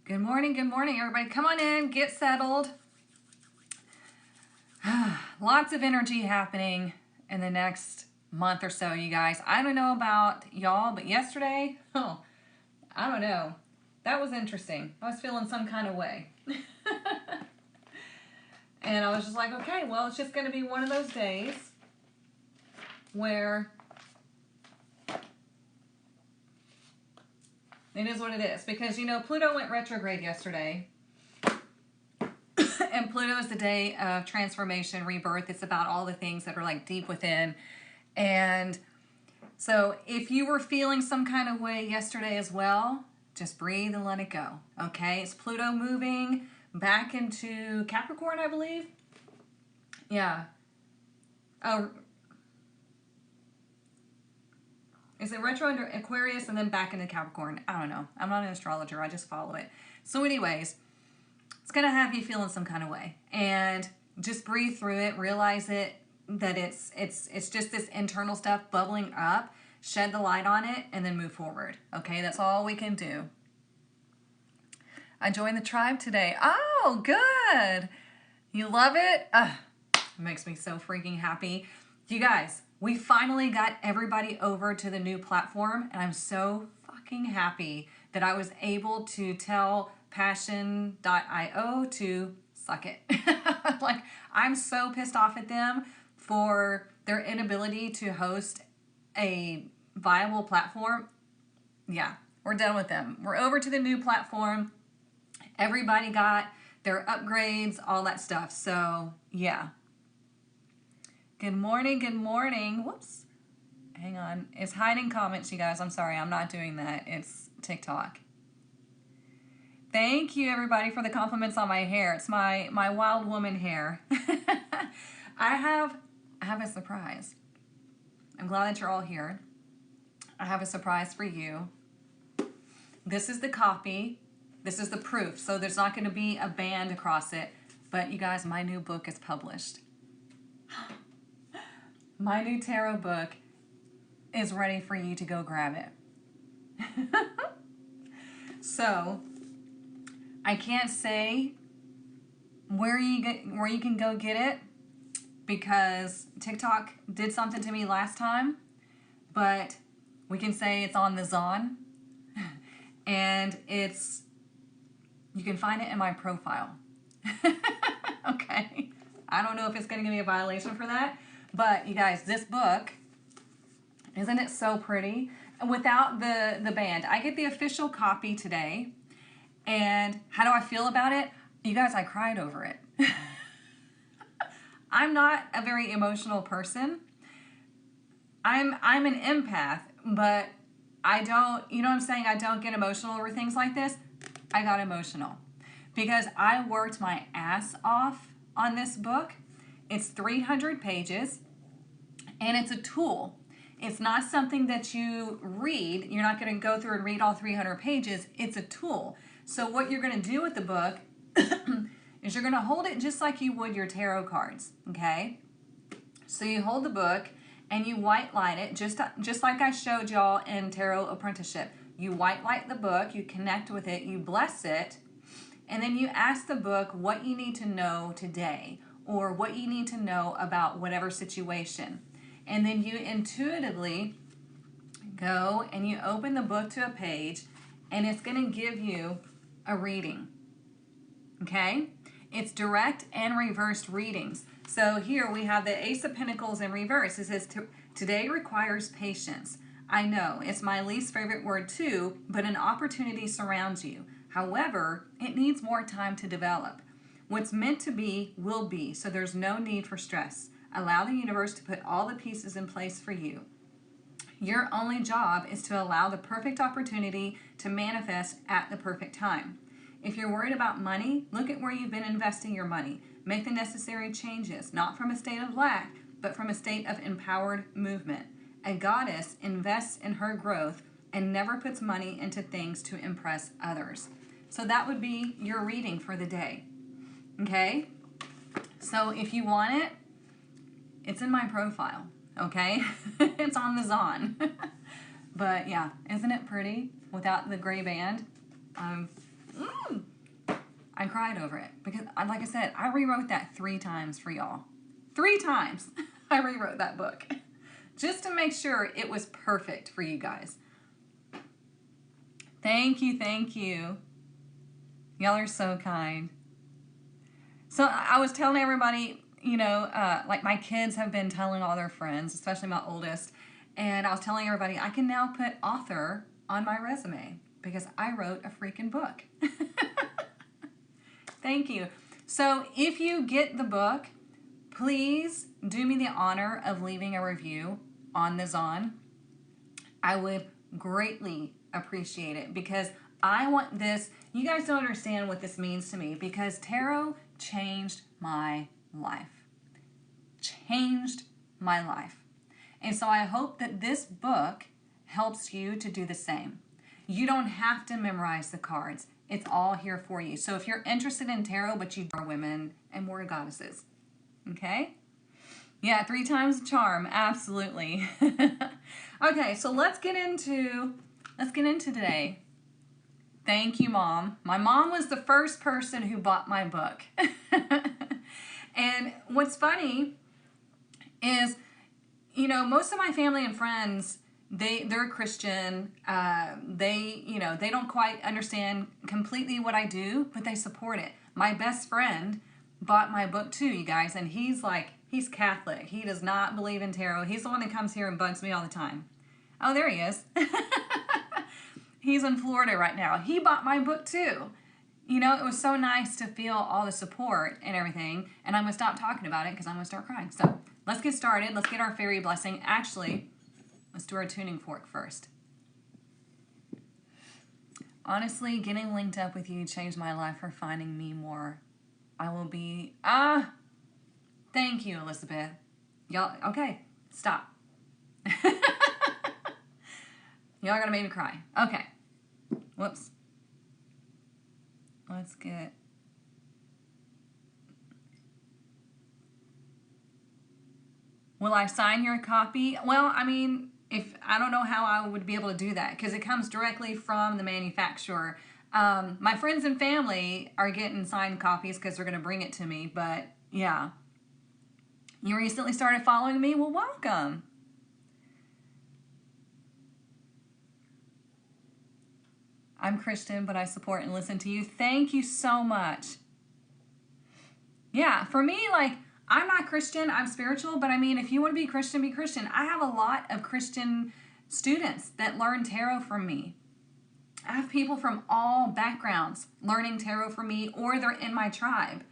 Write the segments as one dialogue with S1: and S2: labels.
S1: Good morning, everybody. Come on in, get settled. Lots of energy happening in the next month or so, you guys. I don't know about y'all, but yesterday, I don't know. That was interesting. I was feeling some kind of way. And I was just like, okay, well, it's just going to be one of those days where it is what it is. Because, you know, Pluto went retrograde yesterday. And Pluto is the day of transformation, rebirth. It's about all the things that are like deep within. And so if you were feeling some kind of way yesterday as well, just breathe and let it go. Okay? It's Pluto moving back into Capricorn, I believe. Yeah. Oh, is it retro into Aquarius and then back into Capricorn? I don't know. I'm not an astrologer. I just follow it. So anyways, it's going to have you feeling some kind of way. And just breathe through it. Realize that it's just this internal stuff bubbling up. Shed the light on it and then move forward. Okay? That's all we can do. I joined the tribe today. Oh, good. You love it? It makes me so freaking happy. You guys, we finally got everybody over to the new platform, and I'm so fucking happy that I was able to tell Passion.io to suck it. Like, I'm so pissed off at them for their inability to host a viable platform. Yeah, we're done with them. We're over to the new platform. Everybody got their upgrades, all that stuff. So, yeah. Good morning, good morning. Whoops. Hang on. It's hiding comments, you guys. I'm sorry. I'm not doing that. It's TikTok. Thank you, everybody, for the compliments on my hair. It's my wild woman hair. I have a surprise. I'm glad that you're all here. I have a surprise for you. This is the copy. This is the proof, so there's not going to be a band across it. But you guys, my new book is published. My new tarot book is ready for you to go grab it. So, I can't say where you can go get it because TikTok did something to me last time, but we can say it's on the Zon, and you can find it in my profile. Okay. I don't know if it's going to give me a violation for that, but you guys, this book, isn't it so pretty? And without the band, I get the official copy today. And how do I feel about it? You guys, I cried over it. I'm not a very emotional person. I'm an empath, but I don't, you know what I'm saying? I don't get emotional over things like this. I got emotional because I worked my ass off on this book. It's 300 pages and it's a tool. It's not something that you read. You're not going to go through and read all 300 pages. It's a tool. So what you're going to do with the book is you're going to hold it just like you would your tarot cards, okay? So you hold the book and you white light it just like I showed y'all in Tarot Apprenticeship. You white light the book, you connect with it, you bless it, and then you ask the book what you need to know today or what you need to know about whatever situation. And then you intuitively go and you open the book to a page and it's going to give you a reading. Okay? It's direct and reversed readings. So here we have the Ace of Pentacles in reverse. It says, today requires patience. I know, it's my least favorite word too, but an opportunity surrounds you. However, it needs more time to develop. What's meant to be will be, so there's no need for stress. Allow the universe to put all the pieces in place for you. Your only job is to allow the perfect opportunity to manifest at the perfect time. If you're worried about money, look at where you've been investing your money. Make the necessary changes, not from a state of lack, but from a state of empowered movement. A goddess invests in her growth and never puts money into things to impress others. So that would be your reading for the day. Okay? So if you want it, it's in my profile. Okay? It's on the Zon. But yeah, isn't it pretty without the gray band? I cried over it because, like I said, I rewrote that 3 times for y'all. 3 times I rewrote that book just to make sure it was perfect for you guys. Thank you, thank you. Y'all are so kind. So I was telling everybody, you know, like my kids have been telling all their friends, especially my oldest, and I was telling everybody I can now put author on my resume because I wrote a freaking book. Thank you. So if you get the book, please do me the honor of leaving a review on the Zon. I would greatly appreciate it because I want this. You guys don't understand what this means to me because tarot changed my life. Changed my life. And so I hope that this book helps you to do the same. You don't have to memorize the cards. It's all here for you. So if you're interested in tarot, but you are women and more goddesses, okay? Yeah, 3 times the charm, absolutely. Okay, so let's get into today. Thank you, Mom. My mom was the first person who bought my book. And what's funny is, you know, most of my family and friends, they're Christian. They don't quite understand completely what I do, but they support it. My best friend bought my book too, you guys, and he's Catholic. He does not believe in tarot. He's the one that comes here and bugs me all the time. Oh, there he is. He's in Florida right now. He bought my book too. You know, it was so nice to feel all the support and everything, and I'm going to stop talking about it because I'm going to start crying. So let's get started. Let's get our fairy blessing. Actually, let's do our tuning fork first. Honestly, getting linked up with you changed my life for finding me more. I will be... Thank you, Elizabeth. Y'all, okay, stop. Y'all are going to make me cry. Okay. Whoops. Let's get... Will I sign your copy? Well, I mean, I don't know how I would be able to do that because it comes directly from the manufacturer. My friends and family are getting signed copies because they're going to bring it to me, but yeah. You recently started following me? Well, welcome. I'm Christian, but I support and listen to you. Thank you so much. Yeah, for me, like, I'm not Christian, I'm spiritual, but I mean, if you want to be Christian, be Christian. I have a lot of Christian students that learn tarot from me. I have people from all backgrounds learning tarot from me, or they're in my tribe.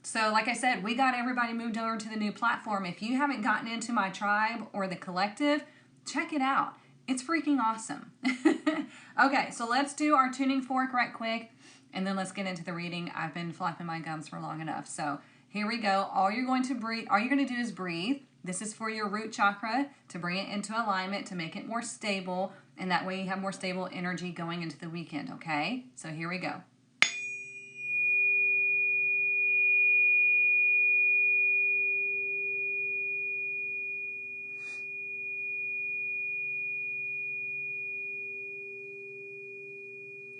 S1: So like I said, we got everybody moved over to the new platform. If you haven't gotten into my tribe or the collective, check it out. It's freaking awesome. Okay, so let's do our tuning fork right quick, and then let's get into the reading. I've been flapping my gums for long enough. So here we go. All you're going to do is breathe. This is for your root chakra to bring it into alignment, to make it more stable, and that way you have more stable energy going into the weekend, okay? So here we go.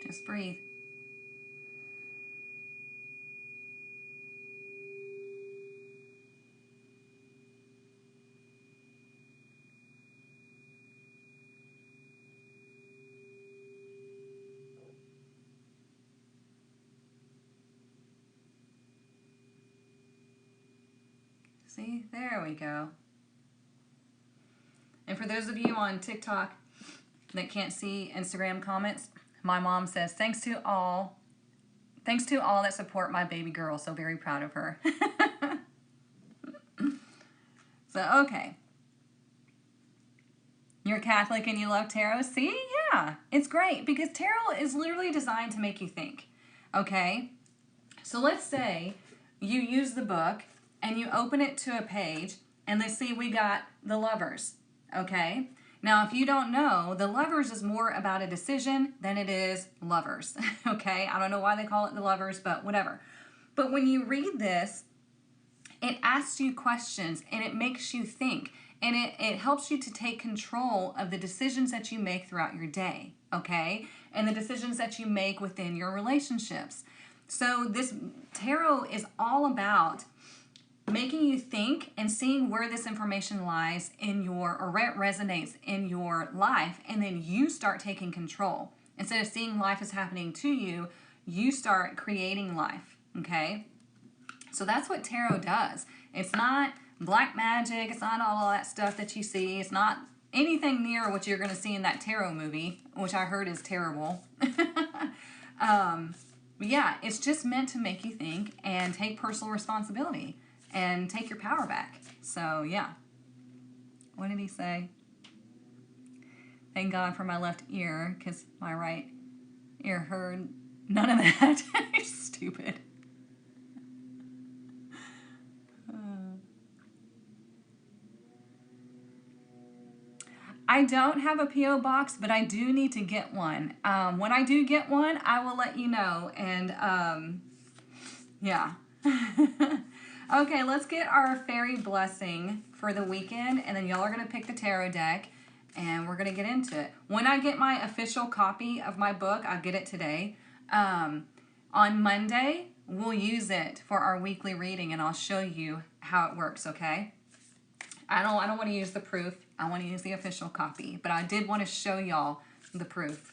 S1: Just breathe. See, there we go. And for those of you on TikTok that can't see Instagram comments, my mom says, thanks to all that support my baby girl. So very proud of her. So, okay. You're Catholic and you love tarot? See? Yeah, it's great because tarot is literally designed to make you think. Okay? So let's say you use the book and you open it to a page and let's see we got the Lovers. Okay? Now, if you don't know, the Lovers is more about a decision than it is lovers. Okay? I don't know why they call it the Lovers, but whatever. But when you read this, it asks you questions and it makes you think. And it helps you to take control of the decisions that you make throughout your day. Okay? And the decisions that you make within your relationships. So this tarot is all about making you think and seeing where this information lies in your, or where it resonates in your life, and then you start taking control. Instead of seeing life as happening to you, you start creating life, okay? So that's what tarot does. It's not black magic, it's not all that stuff that you see, it's not anything near what you're going to see in that tarot movie, which I heard is terrible. But yeah, it's just meant to make you think and take personal responsibility and take your power back. So yeah. What did he say? Thank God for my left ear, because my right ear heard none of that. You're stupid. I don't have a P.O. box, but I do need to get one. When I do get one, I will let you know. And yeah. Okay, let's get our fairy blessing for the weekend, and then y'all are going to pick the tarot deck, and we're going to get into it. When I get my official copy of my book, I'll get it today. On Monday, we'll use it for our weekly reading, and I'll show you how it works, okay? I don't want to use the proof. I want to use the official copy, but I did want to show y'all the proof.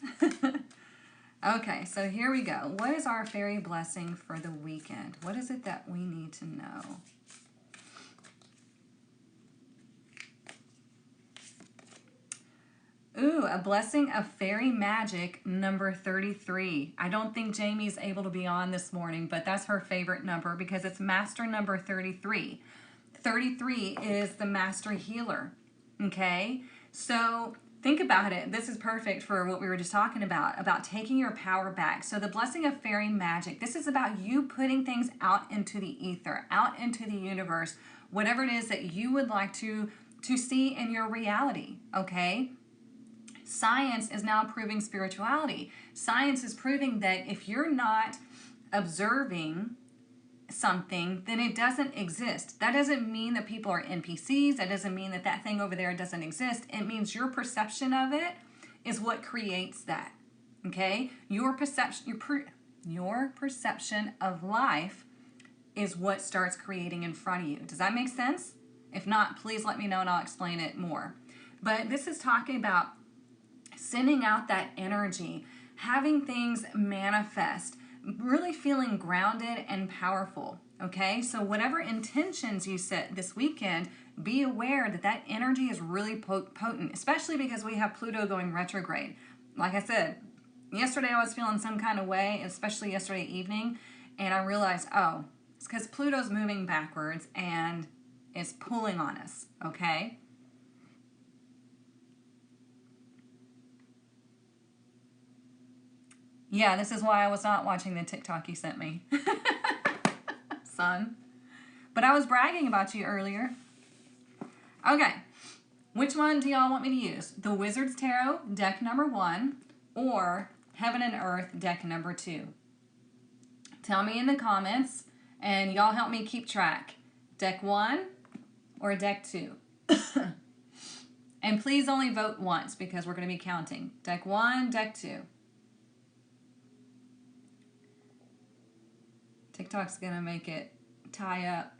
S1: Okay, so here we go. What is our fairy blessing for the weekend? What is it that we need to know? Ooh, a blessing of fairy magic, number 33. I don't think Jamie's able to be on this morning, but that's her favorite number because it's master number 33. 33 is the master healer, okay? So think about it. This is perfect for what we were just talking about taking your power back. So the blessing of fairy magic, this is about you putting things out into the ether, out into the universe, whatever it is that you would like to see in your reality, okay? Science is now proving spirituality. Science is proving that if you're not observing something, then it doesn't exist. That doesn't mean that people are NPCs. That doesn't mean that that thing over there doesn't exist. It means your perception of it is what creates that. Okay? Your perception of life is what starts creating in front of you. Does that make sense? If not, please let me know and I'll explain it more. But this is talking about sending out that energy, having things manifest, really feeling grounded and powerful, okay? So whatever intentions you set this weekend, be aware that that energy is really potent, especially because we have Pluto going retrograde. Like I said, yesterday I was feeling some kind of way, especially yesterday evening, and I realized, oh, it's because Pluto's moving backwards and it's pulling on us, okay? Yeah, this is why I was not watching the TikTok you sent me, son. But I was bragging about you earlier. Okay, which one do y'all want me to use? The Wizard's Tarot, deck number 1, or Heaven and Earth, deck number 2? Tell me in the comments, and y'all help me keep track. Deck 1 or deck 2? And please only vote once because we're going to be counting. Deck 1, deck 2. TikTok's going to make it tie up.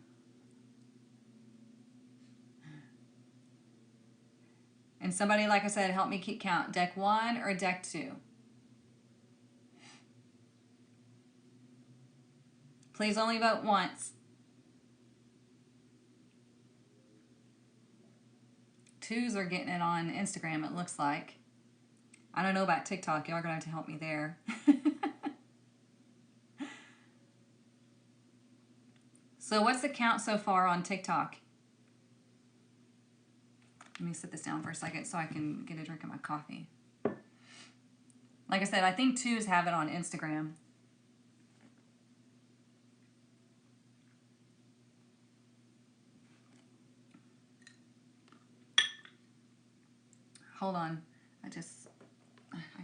S1: And somebody, like I said, help me keep count. Deck 1 or deck 2? Please only vote once. 2s are getting it on Instagram, it looks like. I don't know about TikTok. Y'all are going to have to help me there. So what's the count so far on TikTok? Let me sit this down for a second so I can get a drink of my coffee. Like I said, I think 2s have it on Instagram. Hold on. I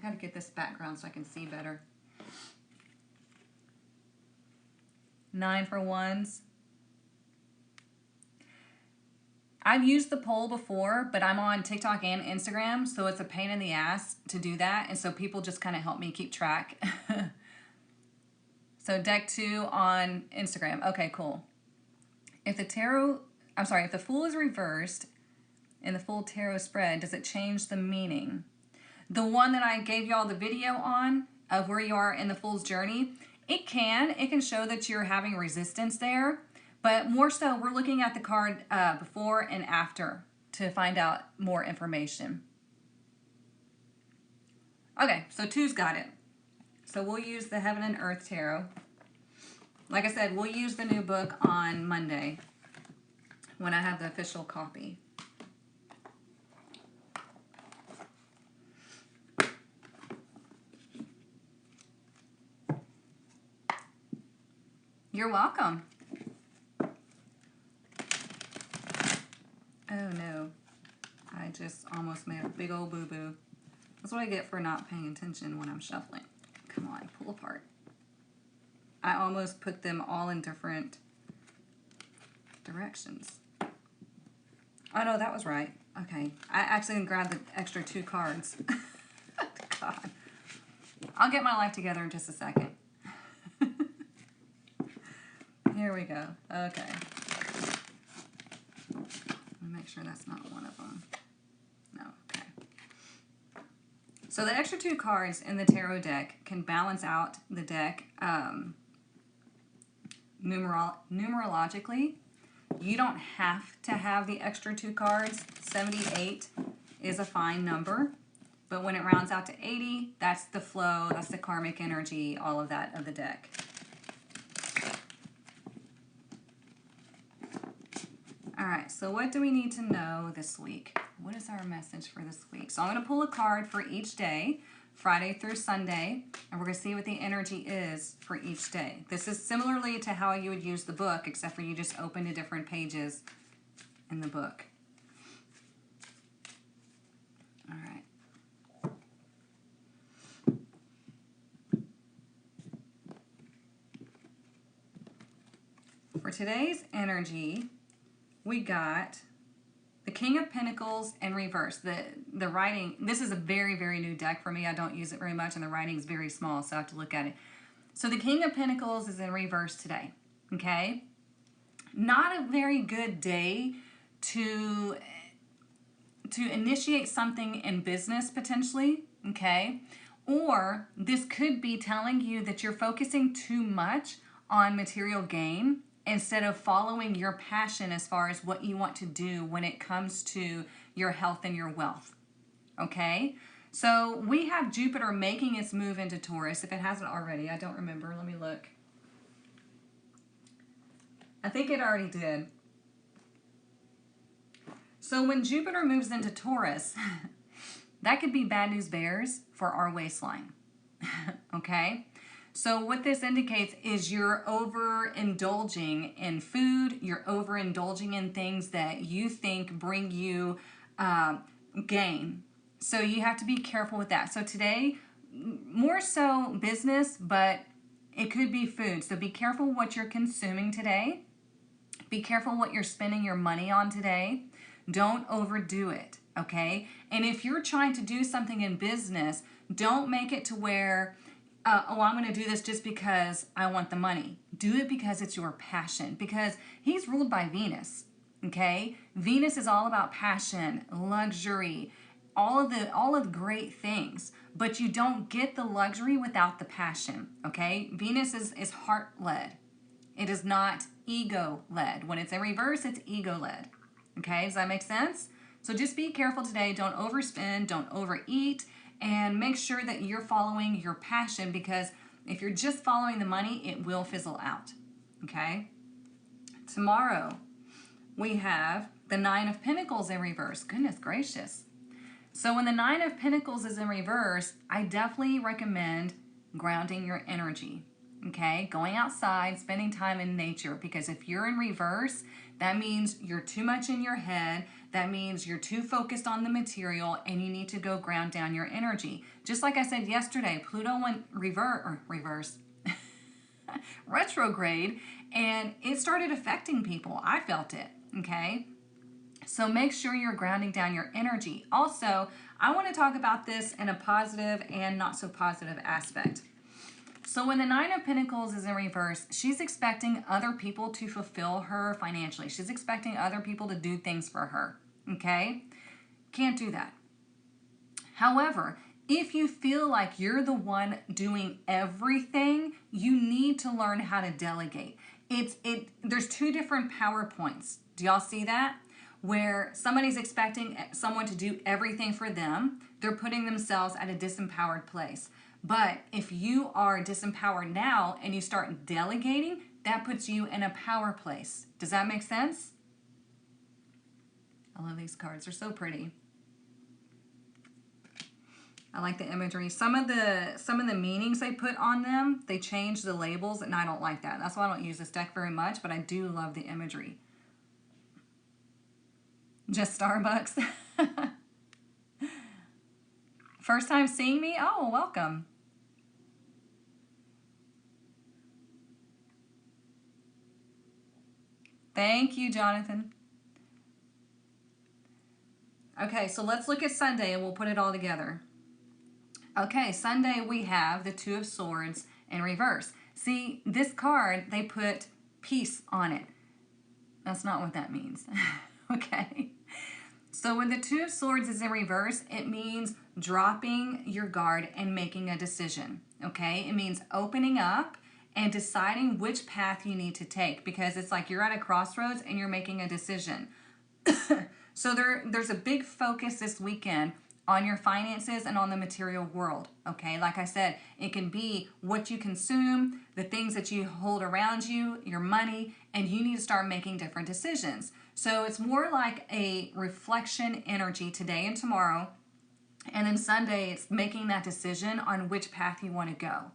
S1: got to get this background so I can see better. 9 for 1s. I've used the poll before, but I'm on TikTok and Instagram, so it's a pain in the ass to do that, and so people just kind of help me keep track. So deck 2 on Instagram. Okay, cool. If the Fool is reversed in the full tarot spread, does it change the meaning? The one that I gave y'all the video on of where you are in the Fool's journey, it can show that you're having resistance there, but more so we're looking at the card before and after to find out more information. Okay, so 2's got it. So we'll use the Heaven and Earth Tarot. Like I said, we'll use the new book on Monday when I have the official copy. You're welcome. Oh no, I just almost made a big old boo-boo. That's what I get for not paying attention when I'm shuffling. Come on, pull apart. I almost put them all in different directions. Oh no, that was right. Okay, I actually grabbed the extra 2 cards. God. I'll get my life together in just a second. Here we go. Okay. Let me make sure that's not one of them. No, okay. So the extra 2 cards in the tarot deck can balance out the deck numerologically. You don't have to have the extra 2 cards. 78 is a fine number. But when it rounds out to 80, that's the flow, that's the karmic energy, all of that of the deck. All right, so what do we need to know this week? What is our message for this week? So I'm going to pull a card for each day, Friday through Sunday, and we're going to see what the energy is for each day. This is similarly to how you would use the book, except for you just open to different pages in the book. All right. For today's energy, we got the King of Pentacles in reverse. The writing, this is a very, very new deck for me. I don't use it very much, and the writing is very small, so I have to look at it. So the King of Pentacles is in reverse today, okay? Not a very good day to initiate something in business, potentially, okay? Or this could be telling you that you're focusing too much on material gain instead of following your passion as far as what you want to do when it comes to your health and your wealth, okay? So we have Jupiter making its move into Taurus. If it hasn't already, I don't remember. Let me look. I think it already did. So when Jupiter moves into Taurus, that could be bad news bears for our waistline, okay? So what this indicates is you're overindulging in food, you're overindulging in things that you think bring you gain. So you have to be careful with that. So today, more so business, but it could be food. So be careful what you're consuming today. Be careful what you're spending your money on today. Don't overdo it, okay? And if you're trying to do something in business, don't make it to where oh, I'm going to do this just because I want the money. Do it because it's your passion, because he's ruled by Venus, okay? Venus is all about passion, luxury, all of the great things, but you don't get the luxury without the passion, okay? Venus is heart-led. It is not ego-led. When it's in reverse, it's ego-led, okay? Does that make sense? So just be careful today. Don't overspend, don't overeat, and make sure that you're following your passion, because if you're just following the money, it will fizzle out, okay? Tomorrow, we have the Nine of Pentacles in reverse. Goodness gracious. So when the Nine of Pentacles is in reverse, I definitely recommend grounding your energy, okay? Going outside, spending time in nature, because if you're in reverse, that means you're too much in your head. That means you're too focused on the material, and you need to go ground down your energy. Just like I said yesterday, Pluto went reverse, retrograde, and it started affecting people. I felt it, okay? So make sure you're grounding down your energy. Also, I want to talk about this in a positive and not so positive aspect. So when the Nine of Pentacles is in reverse, she's expecting other people to fulfill her financially. She's expecting other people to do things for her, okay? Can't do that. However, if you feel like you're the one doing everything, you need to learn how to delegate. There's two different power points. Do y'all see that? Where somebody's expecting someone to do everything for them, they're putting themselves at a disempowered place. But if you are disempowered now and you start delegating, that puts you in a power place. Does that make sense? I love these cards. They're so pretty. I like the imagery. Some of the meanings they put on them, they change the labels, and I don't like that. That's why I don't use this deck very much, but I do love the imagery. Just Starbucks. First time seeing me? Oh, welcome. Thank you, Jonathan. Okay, so let's look at Sunday and we'll put it all together. Okay, Sunday we have the Two of Swords in reverse. See, this card, they put peace on it. That's not what that means. Okay. So when the Two of Swords is in reverse, it means dropping your guard and making a decision. Okay? It means opening up and deciding which path you need to take, because it's like you're at a crossroads and you're making a decision. So there's a big focus this weekend on your finances and on the material world, okay? Like I said, it can be what you consume, the things that you hold around you, your money, and you need to start making different decisions. So it's more like a reflection energy today and tomorrow, and then Sunday it's making that decision on which path you want to go.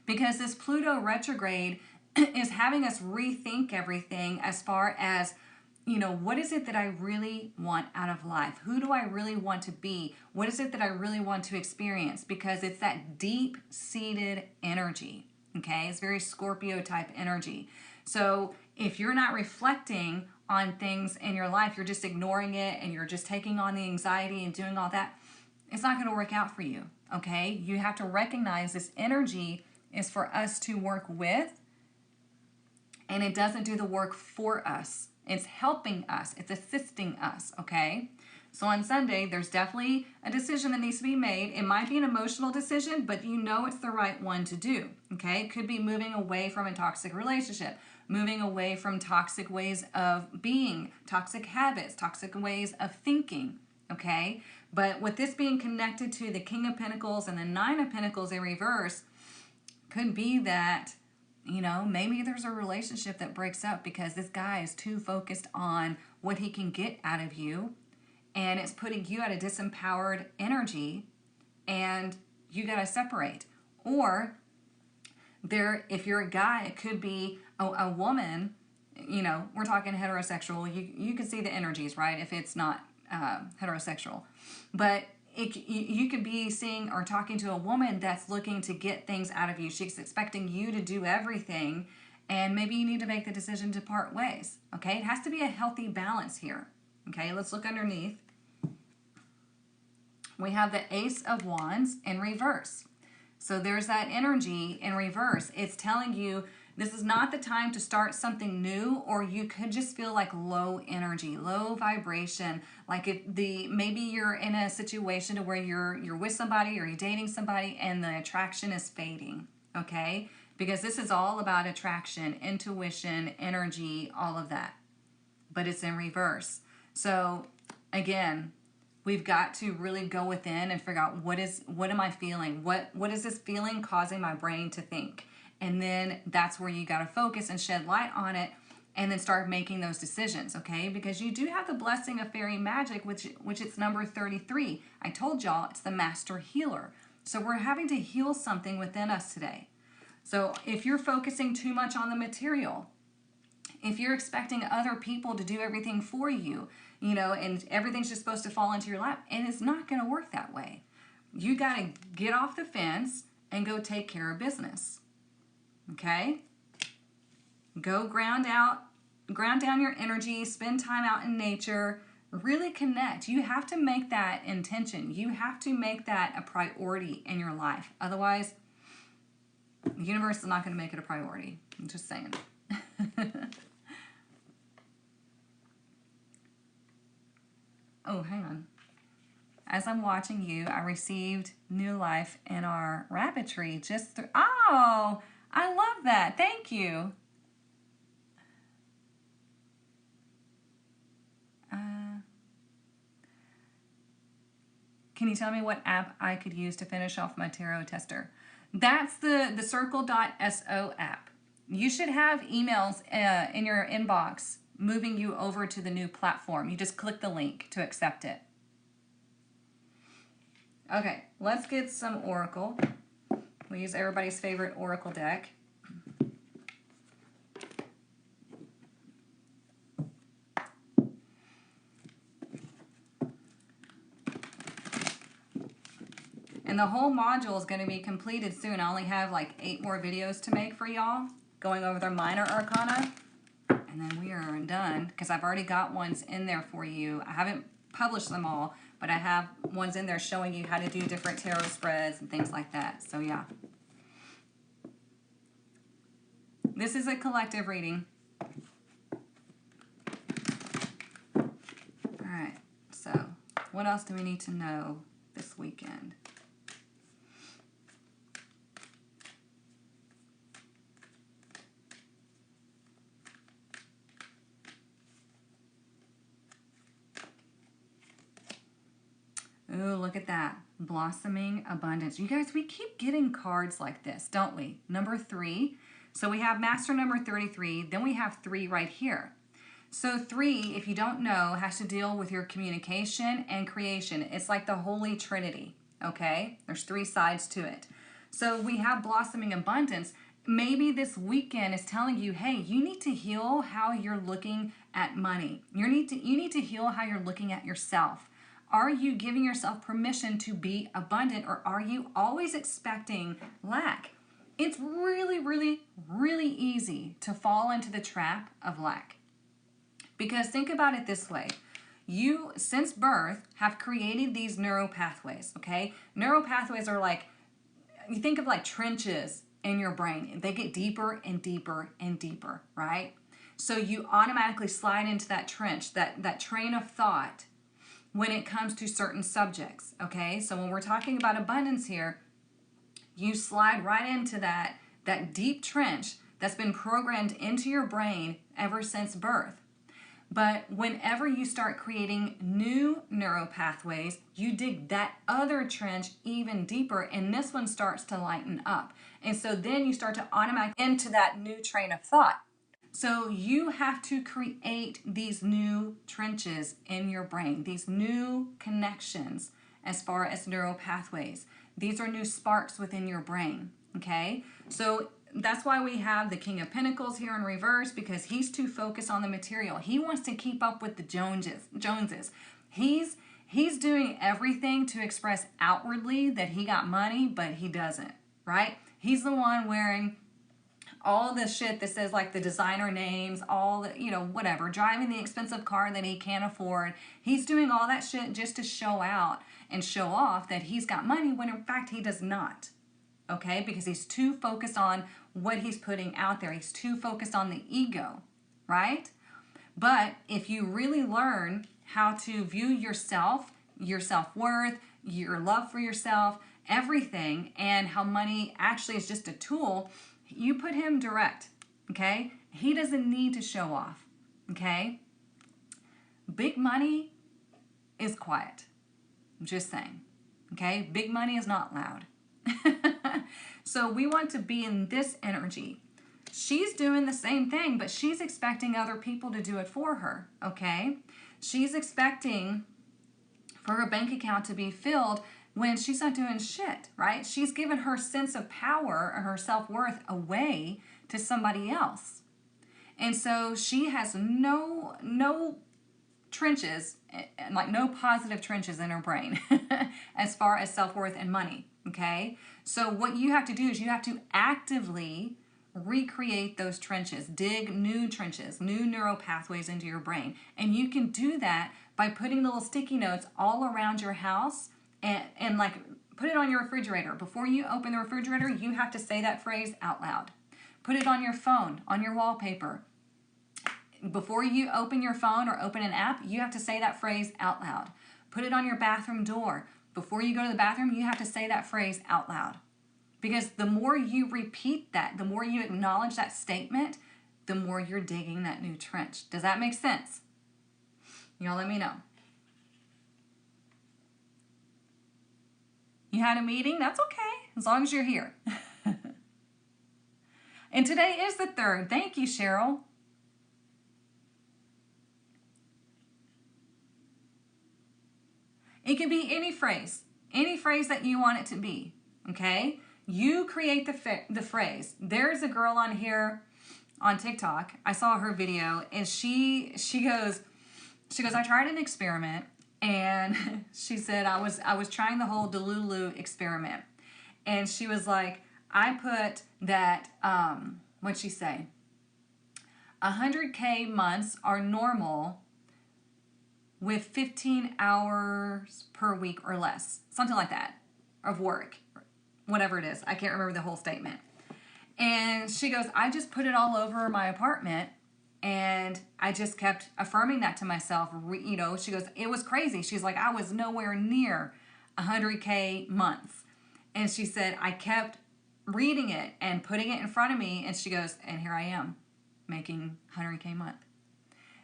S1: Because this Pluto retrograde is having us rethink everything as far as, you know, what is it that I really want out of life? Who do I really want to be? What is it that I really want to experience? Because it's that deep-seated energy, okay? It's very Scorpio type energy. So if you're not reflecting on things in your life, you're just ignoring it and you're just taking on the anxiety and doing all that, it's not going to work out for you, okay? You have to recognize this energy is for us to work with, and it doesn't do the work for us. It's helping us. It's assisting us, okay? So on Sunday, there's definitely a decision that needs to be made. It might be an emotional decision, but you know it's the right one to do, okay? It could be moving away from a toxic relationship, moving away from toxic ways of being, toxic habits, toxic ways of thinking, okay? But with this being connected to the King of Pentacles and the Nine of Pentacles in reverse, could be that, you know, maybe there's a relationship that breaks up because this guy is too focused on what he can get out of you, and it's putting you at a disempowered energy, and you got to separate. Or if you're a guy, it could be a woman, you know, we're talking heterosexual. You can see the energies, right, if it's not heterosexual. But you could be seeing or talking to a woman that's looking to get things out of you. She's expecting you to do everything, and maybe you need to make the decision to part ways, okay? It has to be a healthy balance here, okay? Let's look underneath. We have the Ace of Wands in reverse. So there's that energy in reverse. It's telling you this is not the time to start something new, or you could just feel like low energy, low vibration. Like maybe you're in a situation where you're with somebody or you're dating somebody and the attraction is fading, okay? Because this is all about attraction, intuition, energy, all of that. But it's in reverse. So again, we've got to really go within and figure out what am I feeling? What is this feeling causing my brain to think? And then that's where you got to focus and shed light on it, and then start making those decisions, okay? Because you do have the blessing of fairy magic, which it's number 33. I told y'all it's the master healer. So we're having to heal something within us today. So if you're focusing too much on the material, if you're expecting other people to do everything for you, you know, and everything's just supposed to fall into your lap, and it's not going to work that way. You got to get off the fence and go take care of business. Okay? Go ground down your energy, spend time out in nature, really connect. You have to make that intention. You have to make that a priority in your life. Otherwise, The universe is not going to make it a priority. I'm just saying. Oh, hang on. As I'm watching you, I received new life in our rabbit tree just through. Oh, I love that. Thank you. Can you tell me what app I could use to finish off my tarot tester? That's the circle.so app. You should have emails in your inbox moving you over to the new platform. You just click the link to accept it. Okay, let's get some Oracle. We use everybody's favorite Oracle deck. And the whole module is going to be completed soon. I only have like 8 more videos to make for y'all, going over their minor arcana. And then we are done, because I've already got ones in there for you. I haven't published them all, but I have ones in there showing you how to do different tarot spreads and things like that. So yeah. This is a collective reading. All right, so what else do we need to know this weekend? Ooh, look at that. Blossoming abundance. You guys, we keep getting cards like this, don't we? Number 3. So we have master number 33. Then we have 3 right here. So 3, if you don't know, has to deal with your communication and creation. It's like the Holy Trinity, okay? There's 3 sides to it. So we have blossoming abundance. Maybe this weekend is telling you, hey, you need to heal how you're looking at money. You need to heal how you're looking at yourself. Are you giving yourself permission to be abundant, or are you always expecting lack? It's really, really, really easy to fall into the trap of lack. Because think about it this way. You, since birth, have created these neural pathways, okay? Neural pathways are like, you think of like trenches in your brain. They get deeper and deeper and deeper, right? So you automatically slide into that trench, that train of thought, when it comes to certain subjects, okay? So when we're talking about abundance here, you slide right into that deep trench that's been programmed into your brain ever since birth. But whenever you start creating new neural pathways, you dig that other trench even deeper, and this one starts to lighten up. And so then you start to automatically into that new train of thought. So you have to create these new trenches in your brain, these new connections as far as neural pathways. These are new sparks within your brain, okay? So that's why we have the King of Pentacles here in reverse, because he's too focused on the material. He wants to keep up with the Joneses. He's doing everything to express outwardly that he got money, but he doesn't, right? He's the one wearing all the shit that says like the designer names, all the, whatever, driving the expensive car that he can't afford. He's doing all that shit just to show out and show off that he's got money, when in fact he does not, okay? Because he's too focused on what he's putting out there. He's too focused on the ego, right? But if you really learn how to view yourself, your self-worth, your love for yourself, everything, and how money actually is just a tool, you put him direct, okay? He doesn't need to show off, okay? Big money is quiet. I'm just saying, okay? Big money is not loud. So we want to be in this energy. She's doing the same thing, but she's expecting other people to do it for her, okay? She's expecting for her bank account to be filled when she's not doing shit, right? She's given her sense of power or her self-worth away to somebody else. And so she has no trenches, like no positive trenches in her brain as far as self-worth and money, okay? So what you have to do is you have to actively recreate those trenches, dig new trenches, new neural pathways into your brain. And you can do that by putting little sticky notes all around your house, and like Put it on your refrigerator. Before you open the refrigerator, you have to say that phrase out loud. Put it on your phone, on your wallpaper. Before you open your phone or open an app, you have to say that phrase out loud. Put it on your bathroom door. Before you go to the bathroom, you have to say that phrase out loud. Because the more you repeat that, the more you acknowledge that statement, the more you're digging that new trench. Does that make sense? Y'all let me know. You had a meeting? That's okay, as long as you're here. And today is the 3rd. Thank you, Cheryl. It can be any phrase that you want it to be, okay? You create the phrase. There's a girl on here on TikTok. I saw her video, and she goes, I tried an experiment, and she said I was trying the whole Delulu experiment, and she was like, I put that what'd she say? 100K months are normal with 15 hours per week or less, something like that, of work, whatever it is. I can't remember the whole statement. And she goes, I just put it all over my apartment, and I just kept affirming that to myself. You know, she goes, it was crazy. She's like, I was nowhere near 100K months. And she said, I kept reading it and putting it in front of me, and she goes, and here I am, making 100K a month.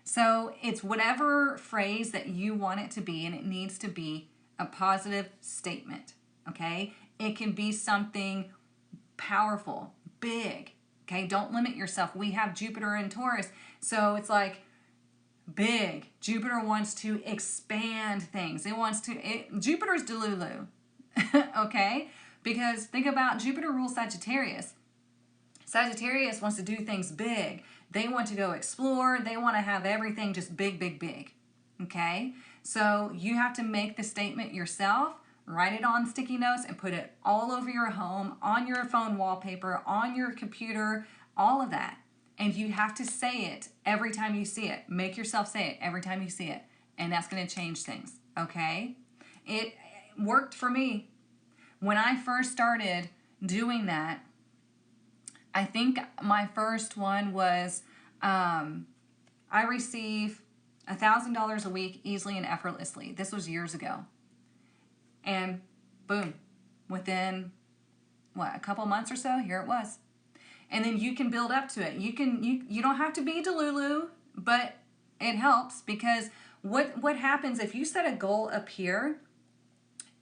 S1: So it's whatever phrase that you want it to be, and it needs to be a positive statement, okay? It can be something powerful, big, okay? Don't limit yourself. We have Jupiter in Taurus, so it's like big. Jupiter wants to expand things. Jupiter's Delulu, okay? Because think about Jupiter rules Sagittarius. Sagittarius wants to do things big. They want to go explore. They want to have everything just big, big, big. Okay? So you have to make the statement yourself, write it on sticky notes, and put it all over your home, on your phone wallpaper, on your computer, all of that. And you have to say it every time you see it. Make yourself say it every time you see it. And that's going to change things. Okay? It worked for me. When I first started doing that, I think my first one was I receive $1,000 a week easily and effortlessly. This was years ago. And boom, within a couple months or so, here it was. And then you can build up to it. You don't have to be Delulu, but it helps, because what happens if you set a goal up here,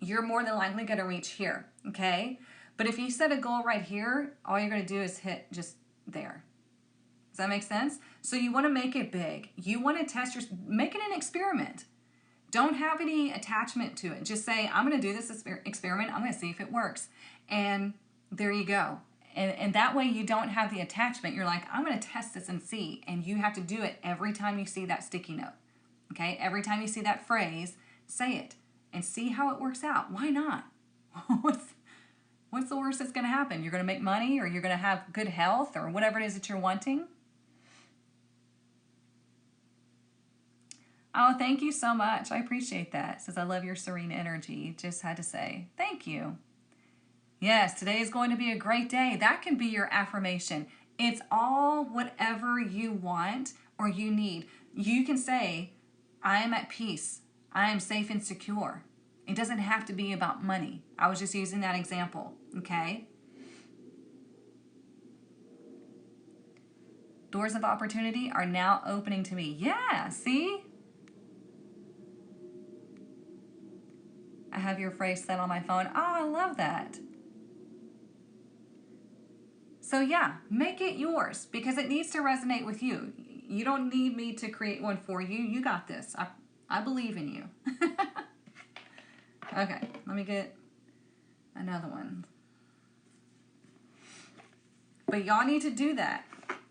S1: you're more than likely going to reach here, okay? But if you set a goal right here, all you're going to do is hit just there. Does that make sense? So you want to make it big. You want to make it an experiment. Don't have any attachment to it. Just say, I'm going to do this experiment. I'm going to see if it works. And there you go. And that way you don't have the attachment. You're like, I'm going to test this and see. And you have to do it every time you see that sticky note. Okay? Every time you see that phrase, say it and see how it works out. Why not? What's the worst that's going to happen? You're going to make money, or you're going to have good health, or whatever it is that you're wanting. Oh, thank you so much. I appreciate that. It says, I love your serene energy. Just had to say, thank you. Yes, today is going to be a great day. That can be your affirmation. It's all whatever you want or you need. You can say, I am at peace. I am safe and secure. It doesn't have to be about money. I was just using that example, okay? Doors of opportunity are now opening to me. Yeah, see? I have your phrase set on my phone. Oh, I love that. So yeah, make it yours, because it needs to resonate with you. You don't need me to create one for you. You got this. I believe in you. Okay, let me get another one. But y'all need to do that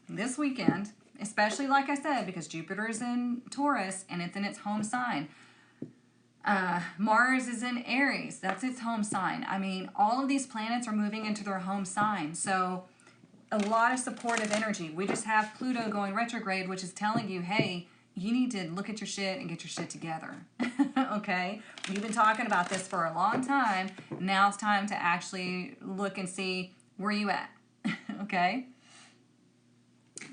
S1: this weekend, especially like I said, because Jupiter is in Taurus and it's in its home sign. Mars is in Aries. That's its home sign. I mean, all of these planets are moving into their home sign. So a lot of supportive energy. We just have Pluto going retrograde, which is telling you, hey, you need to look at your shit and get your shit together. Okay? You've been talking about this for a long time. Now it's time to actually look and see where you at. Okay?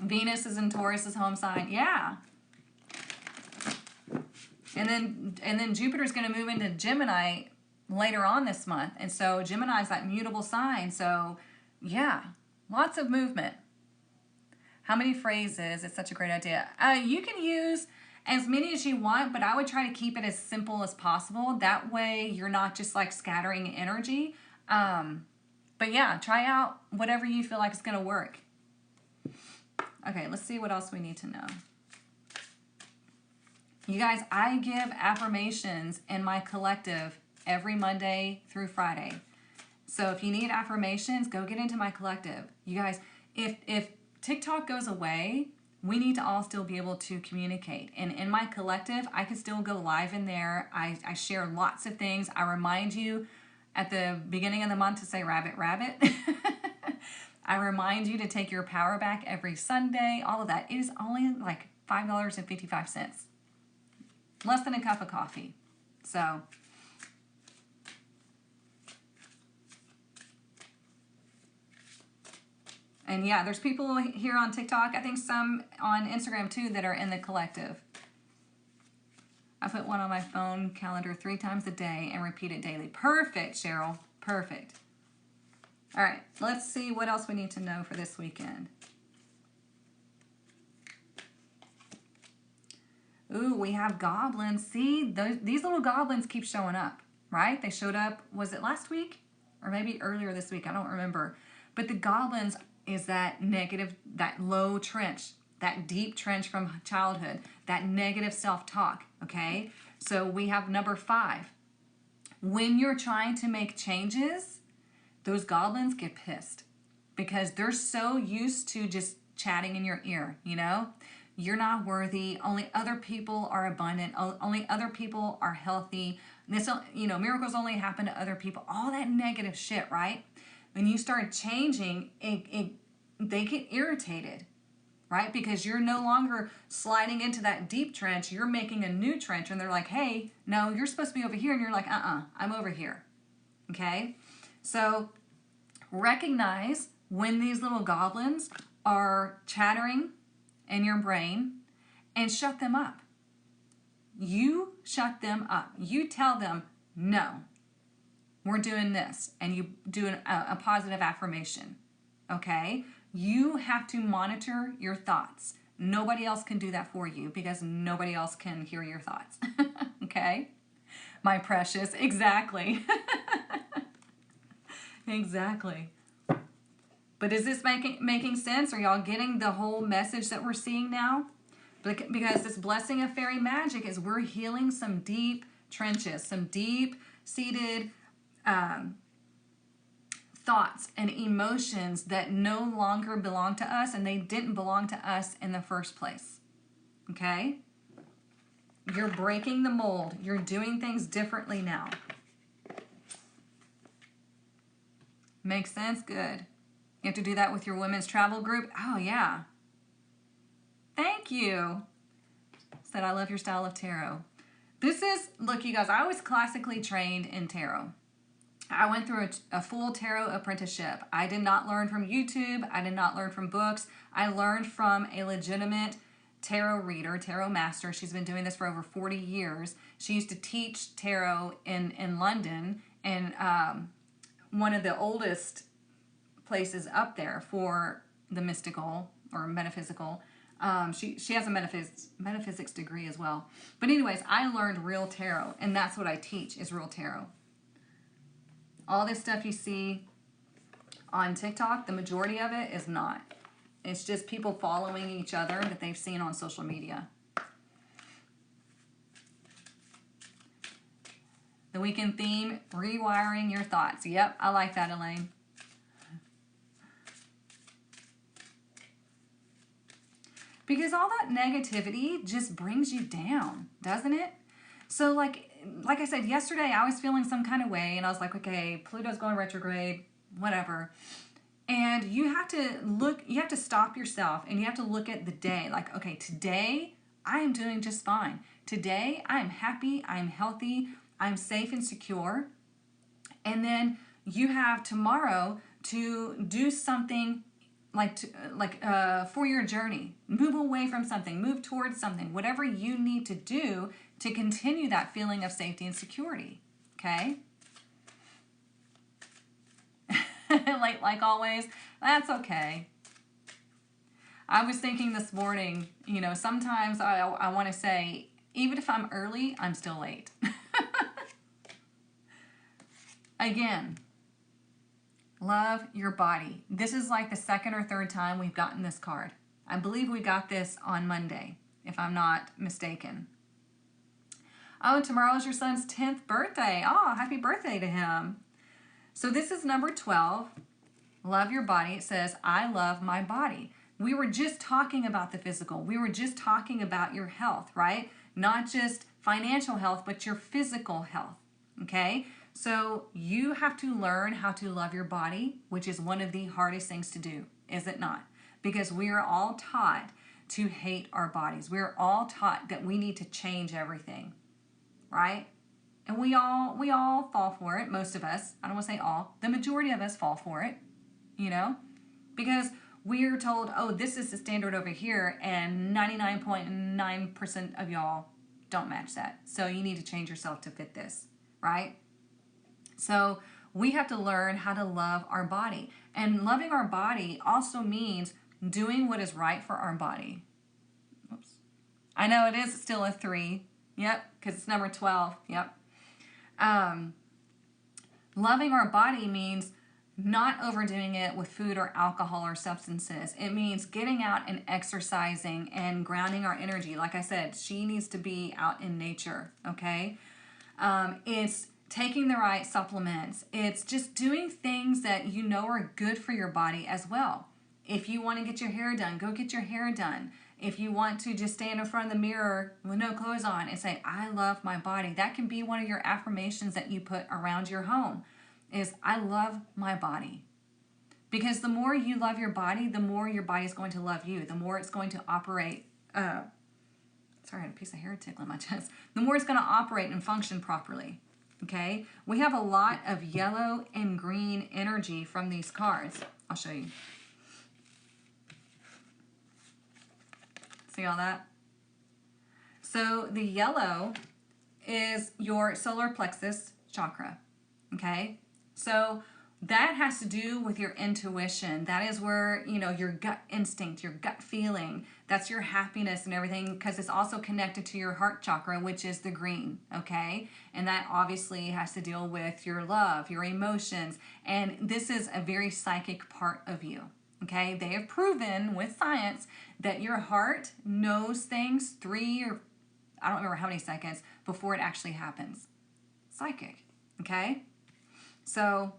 S1: Venus is in Taurus's home sign. Yeah. And then Jupiter's going to move into Gemini later on this month. And so Gemini is that mutable sign. So, yeah, lots of movement. How many phrases? It's such a great idea. You can use as many as you want, but I would try to keep it as simple as possible. That way you're not just like scattering energy. But yeah, try out whatever you feel like is going to work. Okay, let's see what else we need to know. You guys, I give affirmations in my collective every Monday through Friday. So if you need affirmations, go get into my collective. You guys, if TikTok goes away, we need to all still be able to communicate. And in my collective, I can still go live in there. I share lots of things. I remind you at the beginning of the month to say rabbit, rabbit. I remind you to take your power back every Sunday. All of that. It is only like $5.55. Less than a cup of coffee. So, and yeah, there's people here on TikTok, I think some on Instagram too, that are in the collective. I put one on my phone calendar 3 times a day and repeat it daily. Perfect, Cheryl. Perfect. All right, let's see what else we need to know for this weekend. Ooh, we have goblins. See, these little goblins keep showing up, right? They showed up, was it last week? Or maybe earlier this week, I don't remember. But the goblins is that negative, that low trench, that deep trench from childhood, that negative self-talk, okay? So we have number 5. When you're trying to make changes, those goblins get pissed because they're so used to just chatting in your ear, you know? You're not worthy. Only other people are abundant. Only other people are healthy. This, you know, miracles only happen to other people. All that negative shit, right? When you start changing, they get irritated, right? Because you're no longer sliding into that deep trench. You're making a new trench, and they're like, "Hey, no, you're supposed to be over here," and you're like, I'm over here." Okay, so recognize when these little goblins are chattering in your brain and shut them up. You shut them up. You tell them, no, we're doing this. And you do a positive affirmation. Okay? You have to monitor your thoughts. Nobody else can do that for you because nobody else can hear your thoughts. Okay? My precious. Exactly. Exactly. But is this making sense? Are y'all getting the whole message that we're seeing now? Because this blessing of fairy magic is we're healing some deep trenches, some deep-seated thoughts and emotions that no longer belong to us, and they didn't belong to us in the first place. Okay? You're breaking the mold. You're doing things differently now. Makes sense? Good. You have to do that with your women's travel group? Oh, yeah. Thank you. Said, I love your style of tarot. This is, look, you guys, I was classically trained in tarot. I went through a full tarot apprenticeship. I did not learn from YouTube. I did not learn from books. I learned from a legitimate tarot reader, tarot master. She's been doing this for over 40 years. She used to teach tarot in London, and one of the oldest places up there for the mystical or metaphysical. She has a metaphysics degree as well. But anyways, I learned real tarot, and that's what I teach is real tarot. All this stuff you see on TikTok, the majority of it is not. It's just people following each other that they've seen on social media. The weekend theme, rewiring your thoughts. Yep, I like that, Elaine. Because all that negativity just brings you down, doesn't it? So like I said yesterday, I was feeling some kind of way, and I was like, okay, Pluto's going retrograde, whatever. And you have to stop yourself, and you have to look at the day. Like, okay, today I am doing just fine. Today, I am happy, I'm healthy, I'm safe and secure. And then you have tomorrow to do something for your journey. Move away from something, move towards something, whatever you need to do to continue that feeling of safety and security. Okay? like always, that's okay. I was thinking this morning, sometimes I want to say, even if I'm early, I'm still late. Again, love your body. This is like the second or third time we've gotten this card. I believe we got this on Monday, if I'm not mistaken. Oh, tomorrow's your son's 10th birthday. Oh, happy birthday to him. So this is number 12. Love your body. It says, I love my body. We were just talking about the physical. We were just talking about your health, right? Not just financial health, but your physical health, okay? So you have to learn how to love your body, which is one of the hardest things to do, is it not? Because we are all taught to hate our bodies. We're all taught that we need to change everything, right? And we all fall for it, most of us. I don't want to say all. The majority of us fall for it, because we're told, oh, this is the standard over here, and 99.9% of y'all don't match that. So you need to change yourself to fit this, right? So we have to learn how to love our body. And loving our body also means doing what is right for our body. Oops. I know it is still a 3. Yep, because it's number 12. Yep. Loving our body means not overdoing it with food or alcohol or substances. It means getting out and exercising and grounding our energy. Like I said, she needs to be out in nature, okay? It's taking the right supplements. It's just doing things that you know are good for your body as well. If you want to get your hair done, go get your hair done. If you want to just stand in front of the mirror with no clothes on and say, I love my body, that can be one of your affirmations that you put around your home, is I love my body. Because the more you love your body, the more your body is going to love you. The more it's going to operate, sorry, I had a piece of hair tickling my chest. The more it's going to operate and function properly. Okay? We have a lot of yellow and green energy from these cards. I'll show you. See all that? So the yellow is your solar plexus chakra. Okay? So that has to do with your intuition. That is where, your gut instinct, your gut feeling, that's your happiness and everything, because it's also connected to your heart chakra, which is the green, okay? And that obviously has to deal with your love, your emotions, and this is a very psychic part of you, okay? They have proven with science that your heart knows things 3 or I don't remember how many seconds before it actually happens. Psychic, okay? So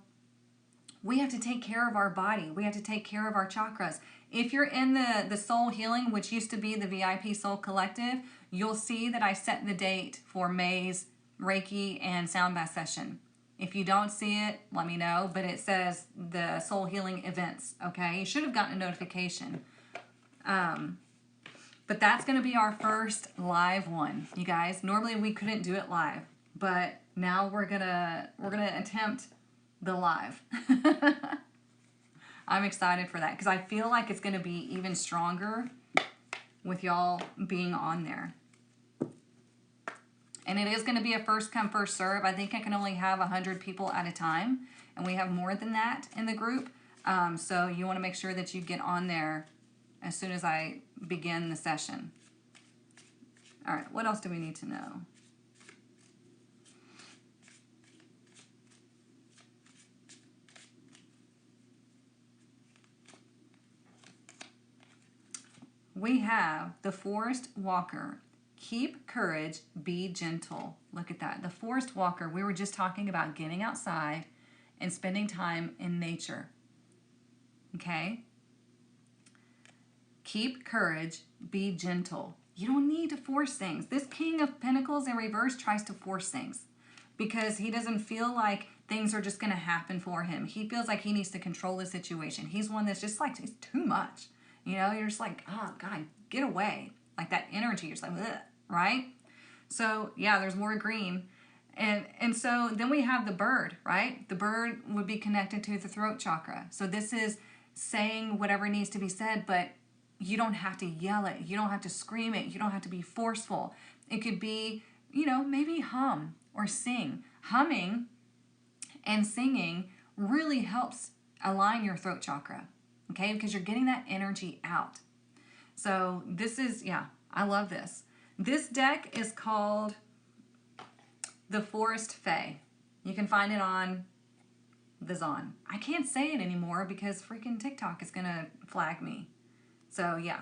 S1: we have to take care of our body. We have to take care of our chakras. If you're in the Soul Healing, which used to be the VIP Soul Collective, you'll see that I set the date for May's Reiki and Sound Bath session. If you don't see it, let me know, but it says the Soul Healing events, okay? You should have gotten a notification. But that's going to be our first live one, you guys. Normally we couldn't do it live, but now we're gonna attempt the live. I'm excited for that because I feel like it's going to be even stronger with y'all being on there. And it is going to be a first come, first serve. I think I can only have 100 people at a time, and we have more than that in the group. So you want to make sure that you get on there as soon as I begin the session. All right, what else do we need to know? We have the Forest Walker. Keep courage, be gentle. Look at that. The Forest Walker, we were just talking about getting outside and spending time in nature. Okay? Keep courage, be gentle. You don't need to force things. This King of Pentacles in reverse tries to force things because he doesn't feel like things are just going to happen for him. He feels like he needs to control the situation. He's one that's just like, it's too much. You're just like, oh, God, get away. Like that energy, you're just like, ugh, right? So yeah, there's more green. And so then we have the bird, right? The bird would be connected to the throat chakra. So this is saying whatever needs to be said, but you don't have to yell it. You don't have to scream it. You don't have to be forceful. It could be, maybe hum or sing. Humming and singing really helps align your throat chakra, okay? Because you're getting that energy out. So this is, I love this. This deck is called the Forest Fae. You can find it on the Zon. I can't say it anymore because freaking TikTok is gonna flag me. So yeah.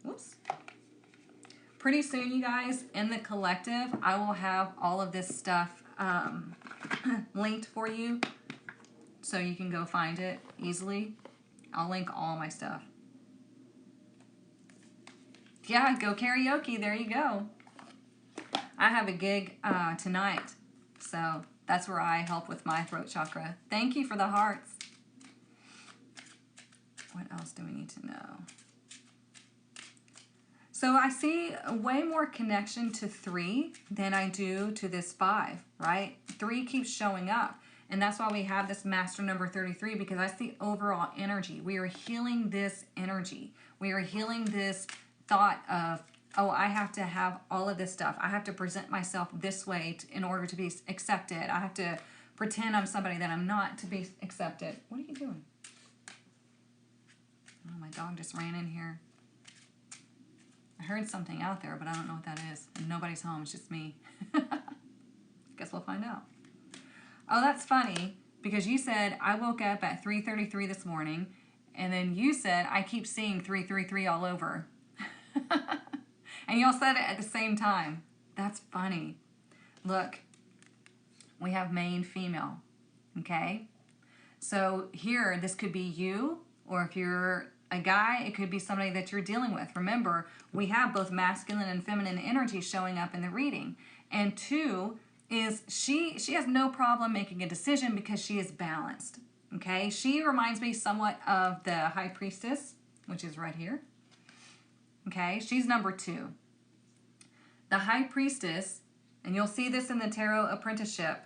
S1: Whoops. Pretty soon, you guys, in the collective, I will have all of this stuff linked for you so you can go find it easily. I'll link all my stuff. Yeah, go karaoke. There you go. I have a gig tonight, so that's where I help with my throat chakra. Thank you for the hearts. What else do we need to know? So I see way more connection to 3 than I do to this 5, right? 3 keeps showing up. And that's why we have this master number 33, because I see overall energy. We are healing this energy. We are healing this thought of, oh, I have to have all of this stuff. I have to present myself this way in order to be accepted. I have to pretend I'm somebody that I'm not to be accepted. What are you doing? Oh, my dog just ran in here. I heard something out there, but I don't know what that is. And nobody's home. It's just me. Guess we'll find out. Oh, that's funny, because you said I woke up at 3:33 this morning, and then you said I keep seeing 333 all over. And y'all said it at the same time. That's funny. Look, we have male, female, okay? So here, this could be you, or if you're a guy, it could be somebody that you're dealing with. Remember, we have both masculine and feminine energy showing up in the reading. And 2 is she has no problem making a decision because she is balanced, okay? She reminds me somewhat of the High Priestess, which is right here. Okay, she's number 2. The High Priestess, and you'll see this in the Tarot Apprenticeship,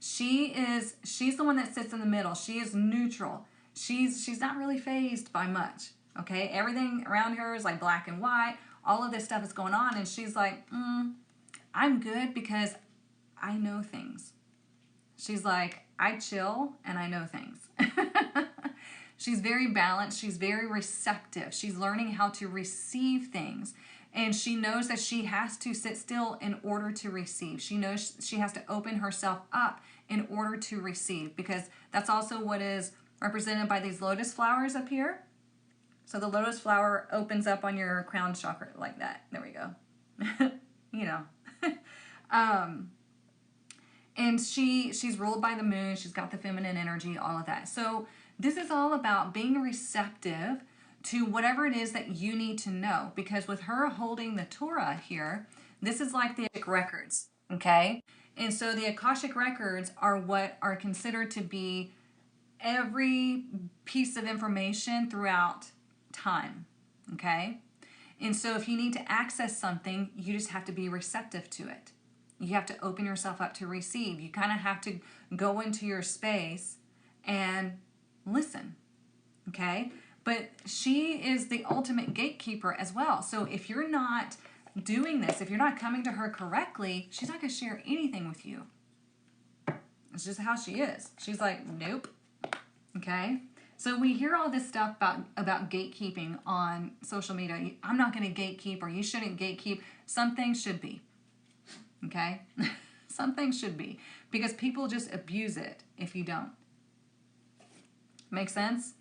S1: she's the one that sits in the middle. She is neutral. She's not really fazed by much. Okay, everything around her is like black and white. All of this stuff is going on, and she's like, I'm good because I know things. She's like, I chill and I know things. She's very balanced. She's very receptive. She's learning how to receive things. And she knows that she has to sit still in order to receive. She knows she has to open herself up in order to receive, because that's also what is represented by these lotus flowers up here. So the lotus flower opens up on your crown chakra like that. There we go. You know. And she's ruled by the moon. She's got the feminine energy, all of that. So this is all about being receptive to whatever it is that you need to know. Because with her holding the Torah here, this is like the Akashic records, okay? And so the Akashic records are what are considered to be every piece of information throughout time, okay? And so if you need to access something, you just have to be receptive to it. You have to open yourself up to receive. You kind of have to go into your space and listen, okay? But she is the ultimate gatekeeper as well. So if you're not doing this, if you're not coming to her correctly, she's not going to share anything with you. It's just how she is. She's like, nope, okay? So we hear all this stuff about gatekeeping on social media. I'm not going to gatekeep, or you shouldn't gatekeep. Some things should be, okay? Some things should be, because people just abuse it if you don't. Make sense?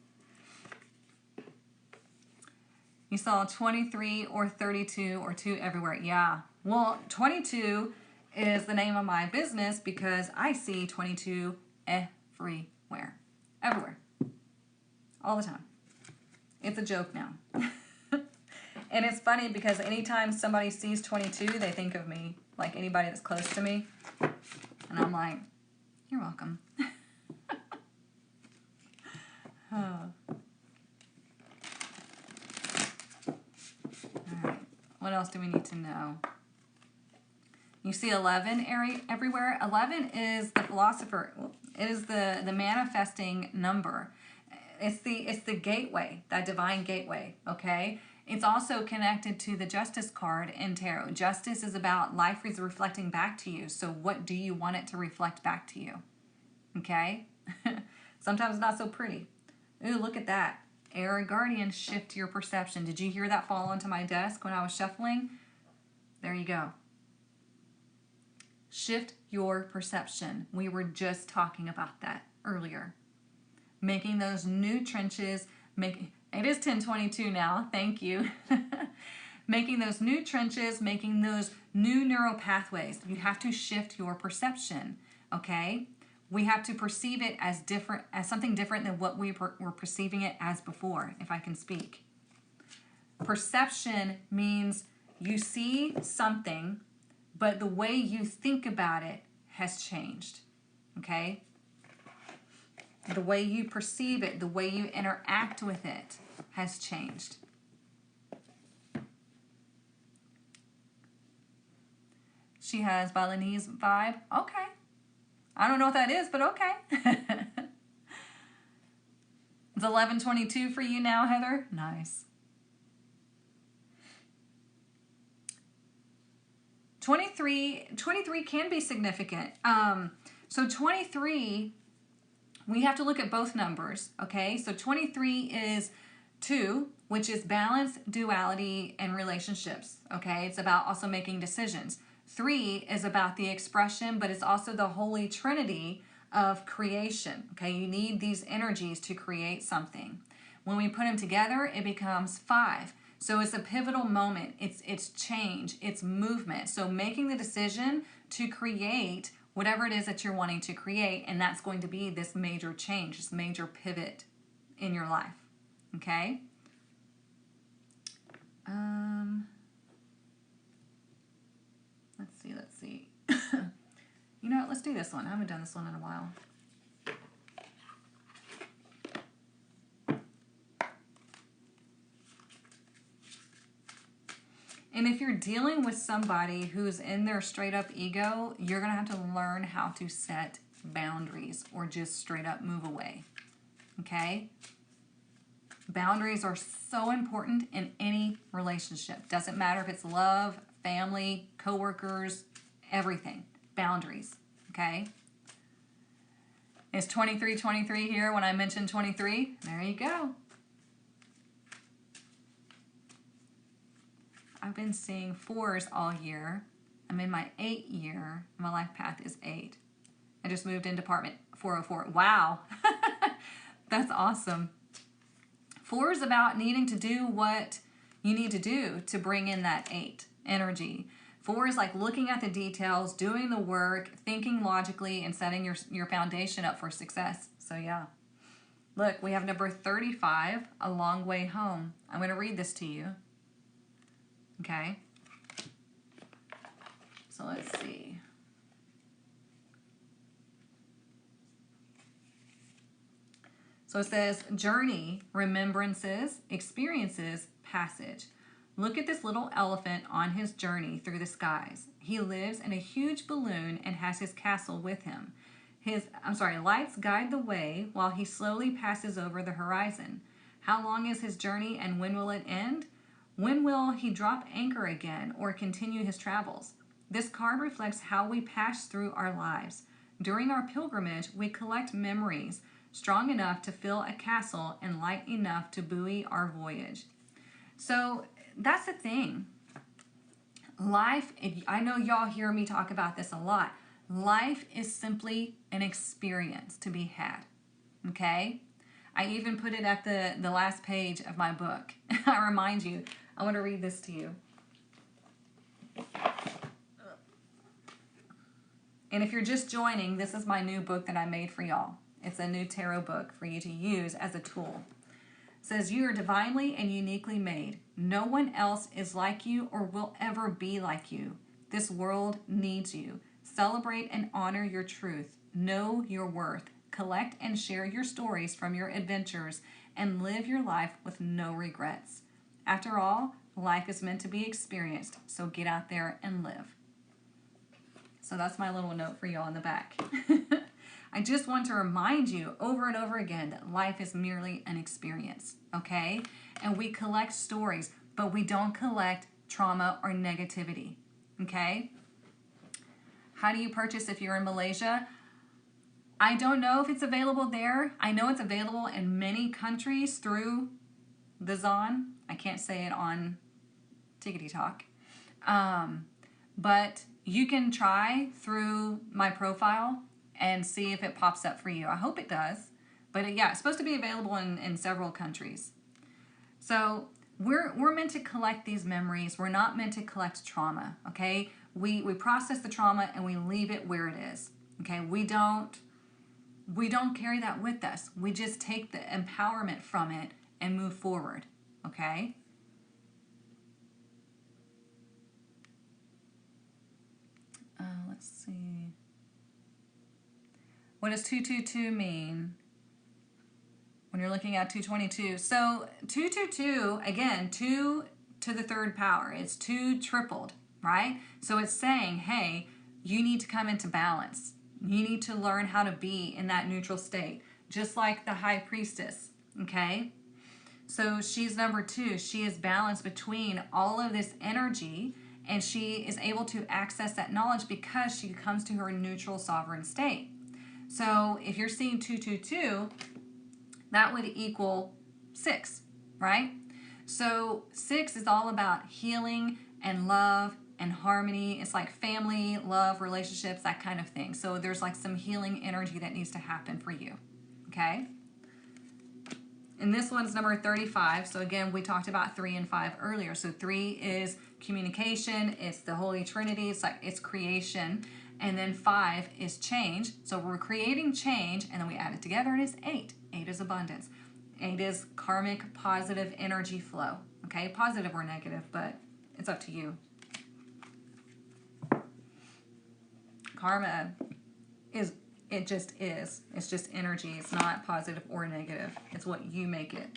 S1: You saw 23 or 32 or 2 everywhere. Yeah. Well, 22 is the name of my business because I see 22 everywhere. Everywhere. All the time. It's a joke now. And it's funny because anytime somebody sees 22, they think of me, like anybody that's close to me. And I'm like, you're welcome. Oh. What else do we need to know? You see 11 everywhere. 11 is the philosopher. It is the manifesting number. It's the gateway, that divine gateway, okay? It's also connected to the Justice card in tarot. Justice is about life is reflecting back to you. So what do you want it to reflect back to you? Okay? Sometimes not so pretty. Ooh, look at that. Air Guardian, shift your perception. Did you hear that fall onto my desk when I was shuffling? There you go. Shift your perception. We were just talking about that earlier. Making those new trenches, it is 1022 now, thank you. Making those new trenches, making those new neural pathways. You have to shift your perception, okay? We have to perceive it as different, as something different than what we were perceiving it as before, if I can speak. Perception means you see something, but the way you think about it has changed, okay? The way you perceive it, the way you interact with it has changed. She has Balinese vibe. Okay. I don't know what that is, but okay. It's 11:22 for you now, Heather. Nice. 23 can be significant. So 23, we have to look at both numbers, okay? So 23 is 2, which is balance, duality, and relationships, okay? It's about also making decisions. 3 is about the expression, but it's also the holy trinity of creation, okay? You need these energies to create something. When we put them together, it becomes 5. So it's a pivotal moment. It's change. It's movement. So making the decision to create whatever it is that you're wanting to create, and that's going to be this major change, this major pivot in your life. Okay? Let's see. You know what? Let's do this one. I haven't done this one in a while. And if you're dealing with somebody who's in their straight up ego, you're going to have to learn how to set boundaries or just straight up move away. Okay? Boundaries are so important in any relationship. Doesn't matter if it's love, family, coworkers, everything. Boundaries. Okay? Is 2323 here when I mentioned 23? There you go. I've been seeing 4s all year. I'm in my 8th year. My life path is 8. I just moved in department 404. Wow. That's awesome. 4 is about needing to do what you need to do to bring in that 8 energy. 4 is like looking at the details, doing the work, thinking logically, and setting your foundation up for success. So yeah. Look, we have number 35, A Long Way Home. I'm going to read this to you. Okay, so let's see. So it says, journey, remembrances, experiences, passage. Look at this little elephant on his journey through the skies. He lives in a huge balloon and has his castle with him. Lights guide the way while he slowly passes over the horizon. How long is his journey and when will it end? When will he drop anchor again or continue his travels? This card reflects how we pass through our lives. During our pilgrimage, we collect memories strong enough to fill a castle and light enough to buoy our voyage. So that's the thing. Life, I know y'all hear me talk about this a lot. Life is simply an experience to be had. Okay? I even put it at the last page of my book. I remind you, I want to read this to you. And if you're just joining, this is my new book that I made for y'all. It's a new tarot book for you to use as a tool. It says, you are divinely and uniquely made. No one else is like you or will ever be like you. This world needs you. Celebrate and honor your truth. Know your worth. Collect and share your stories from your adventures and live your life with no regrets. After all, life is meant to be experienced, so get out there and live. So that's my little note for you on the back. I just want to remind you over and over again that life is merely an experience, okay? And we collect stories, but we don't collect trauma or negativity, okay? How do you purchase if you're in Malaysia? I don't know if it's available there. I know it's available in many countries through the Zon. I can't say it on Tickety Talk. But you can try through my profile and see if it pops up for you. I hope it does. But yeah, it's supposed to be available in several countries. So we're meant to collect these memories. We're not meant to collect trauma, okay? We process the trauma and we leave it where it is, okay? We don't carry that with us. We just take the empowerment from it and move forward, okay? Let's see. What does 222 mean when you're looking at 222? So 222, again, 2 to the third power. It's 2 tripled, right? So it's saying, hey, you need to come into balance. You need to learn how to be in that neutral state, just like the high priestess, okay? So she's number 2. She is balanced between all of this energy, and she is able to access that knowledge because she comes to her neutral sovereign state. So if you're seeing 222, that would equal 6, right? So 6 is all about healing and love and harmony. It's like family, love, relationships, that kind of thing. So there's like some healing energy that needs to happen for you, okay? And this one's number 35. So again, we talked about 3 and 5 earlier. So 3 is communication. It's the Holy Trinity. It's like it's creation. And then 5 is change. So we're creating change, and then we add it together, and it's 8. 8 is abundance. 8 is karmic positive energy flow. Okay, positive or negative, but it's up to you. Karma is, it just is. It's just energy. It's not positive or negative. It's what you make it.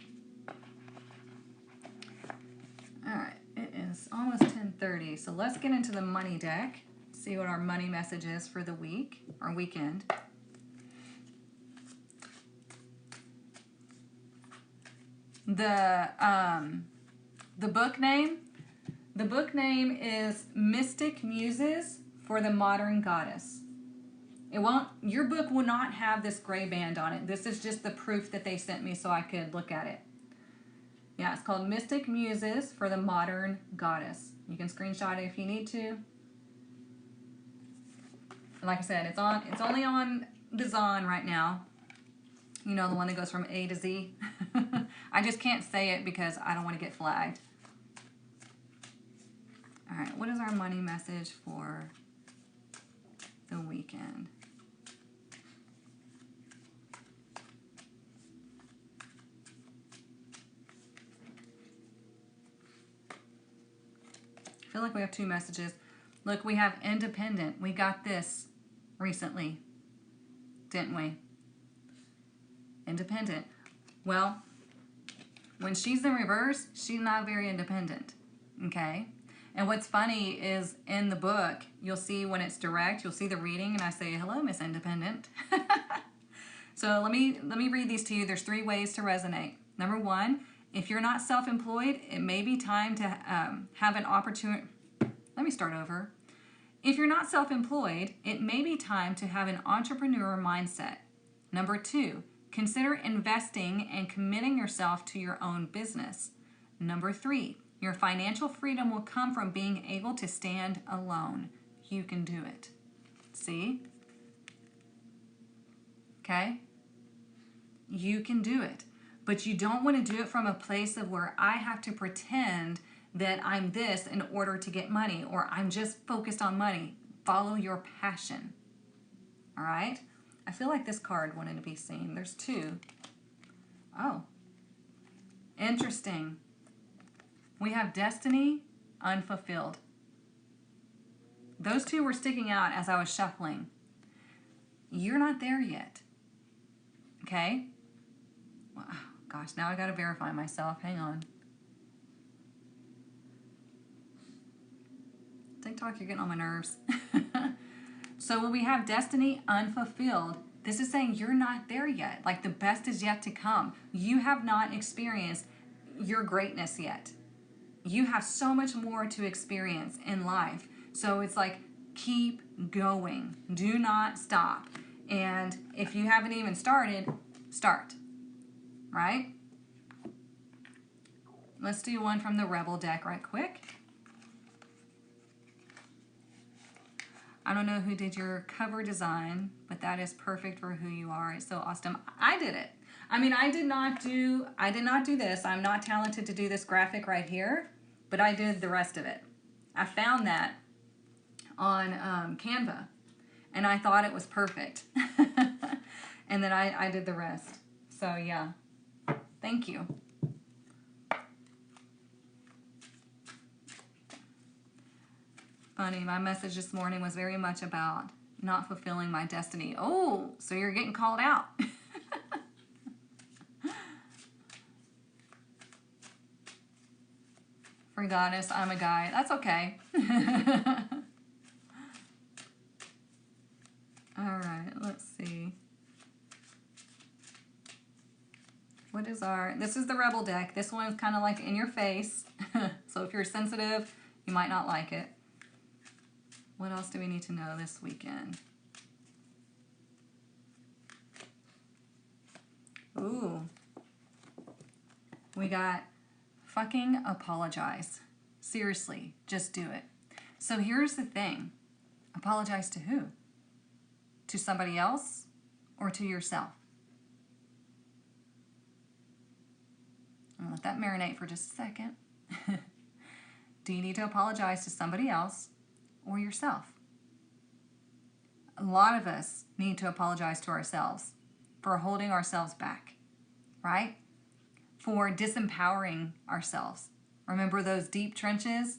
S1: All right, it is almost 10:30, so let's get into the money deck. See what our money message is for the week or weekend. The book name. The book name is Mystic Muses for the Modern Goddess. It won't. Your book will not have this gray band on it. This is just the proof that they sent me so I could look at it. Yeah, it's called Mystic Muses for the Modern Goddess. You can screenshot it if you need to. Like I said, it's only on the Zon right now. You know, the one that goes from A to Z. I just can't say it because I don't want to get flagged. All right, what is our money message for the weekend? I feel like we have 2 messages. Look, we have independent. We got this recently, didn't we? Independent. Well, when she's in reverse, she's not very independent, okay? And what's funny is in the book, you'll see when it's direct, you'll see the reading, and I say, hello, Miss Independent. So let me read these to you. There's 3 ways to resonate. Number 1, if you're not self-employed, it may be time to have an opportunity. Let me start over. If you're not self-employed, it may be time to have an entrepreneur mindset. Number 2, consider investing and committing yourself to your own business. Number 3, your financial freedom will come from being able to stand alone. You can do it. See? Okay? You can do it. But you don't want to do it from a place of where I have to pretend that I'm this in order to get money, or I'm just focused on money. Follow your passion. All right? I feel like this card wanted to be seen. There's 2. Oh. Interesting. We have destiny unfulfilled. Those 2 were sticking out as I was shuffling. You're not there yet. Okay? Wow. Gosh, now I got to verify myself. Hang on. feel like you're getting on my nerves. So when we have destiny unfulfilled, this is saying you're not there yet. Like the best is yet to come. You have not experienced your greatness yet. You have so much more to experience in life. So it's like, keep going. Do not stop. And if you haven't even started, start. Right? Let's do one from the Rebel deck right quick. I don't know who did your cover design, but that is perfect for who you are. It's so awesome. I did it. I mean, I did not do this. I'm not talented to do this graphic right here, but I did the rest of it. I found that on Canva, and I thought it was perfect. And then I did the rest. So yeah, thank you. Funny, my message this morning was very much about not fulfilling my destiny. Oh, so you're getting called out. For goddess, I'm a guy. That's okay. All right, let's see. What is this is the Rebel deck. This one's kind of like in your face. So if you're sensitive, you might not like it. What else do we need to know this weekend? Ooh. We got fucking apologize. Seriously, just do it. So here's the thing. Apologize to who? To somebody else or to yourself? I'll let that marinate for just a second. Do you need to apologize to somebody else or yourself? A lot of us need to apologize to ourselves for holding ourselves back, right? For disempowering ourselves. Remember those deep trenches?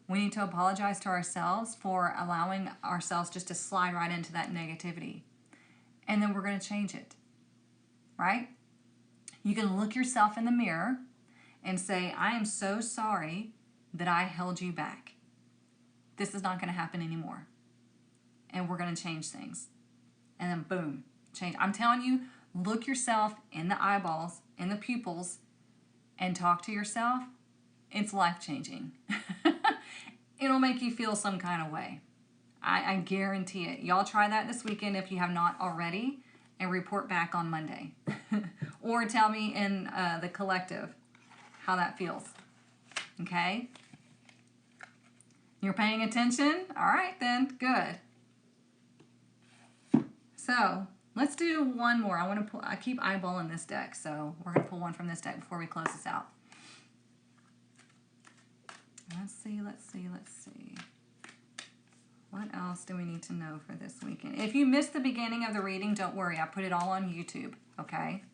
S1: We need to apologize to ourselves for allowing ourselves just to slide right into that negativity. And then we're going to change it, right? You can look yourself in the mirror and say, I am so sorry that I held you back. This is not going to happen anymore. And we're going to change things. And then boom, change. I'm telling you, look yourself in the eyeballs, in the pupils, and talk to yourself. It's life-changing. It'll make you feel some kind of way. I guarantee it. Y'all try that this weekend if you have not already, and report back on Monday. Or tell me in the collective how that feels. Okay? You're paying attention? All right then, good. So let's do one more. I keep eyeballing this deck, so we're gonna pull one from this deck before we close this out. Let's see. What else do we need to know for this weekend? If you missed the beginning of the reading, don't worry. I put it all on YouTube, okay?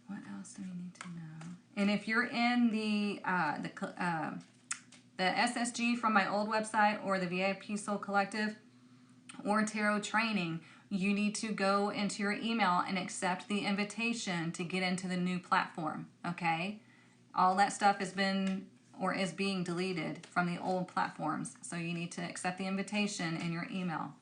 S1: What else do we need to know? And if you're in the SSG from my old website or the VIP Soul Collective or Tarot Training, you need to go into your email and accept the invitation to get into the new platform, okay? All that stuff has been or is being deleted from the old platforms. So you need to accept the invitation in your email.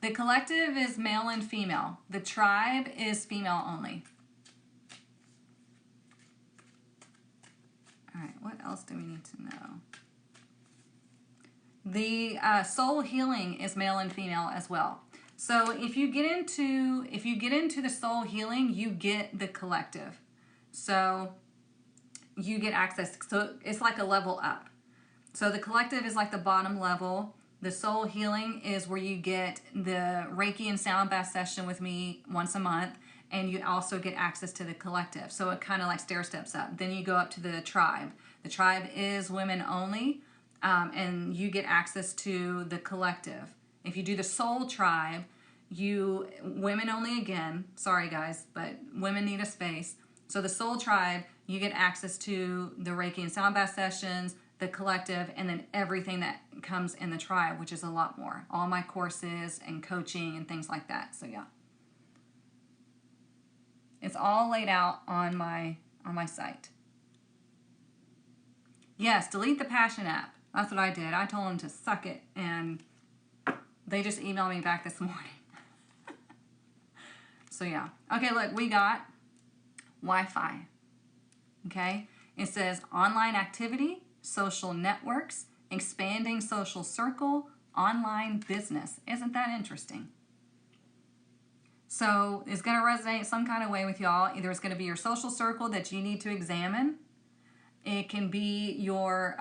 S1: The collective is male and female. The tribe is female only. All right, what else do we need to know? The soul healing is male and female as well. So if you get into the soul healing, you get the collective. So you get access. So it's like a level up. So the collective is like the bottom level. The soul healing is where you get the Reiki and sound bath session with me once a month, and you also get access to the collective. So it kind of like stair steps up. Then you go up to the tribe. The tribe is women only, and you get access to the collective. If you do the soul tribe, women only again. Sorry guys, but women need a space. So the soul tribe, you get access to the Reiki and sound bath sessions, the collective, and then everything that comes in the tribe, which is a lot more. All my courses and coaching and things like that. So yeah. It's all laid out on my site. Yes, delete the Passion app. That's what I did. I told them to suck it, and they just emailed me back this morning. So yeah. Okay, look, we got Wi-Fi. Okay? It says online activity, social networks, expanding social circle, online business. Isn't that interesting? So it's going to resonate some kind of way with y'all. Either it's going to be your social circle that you need to examine. It can be your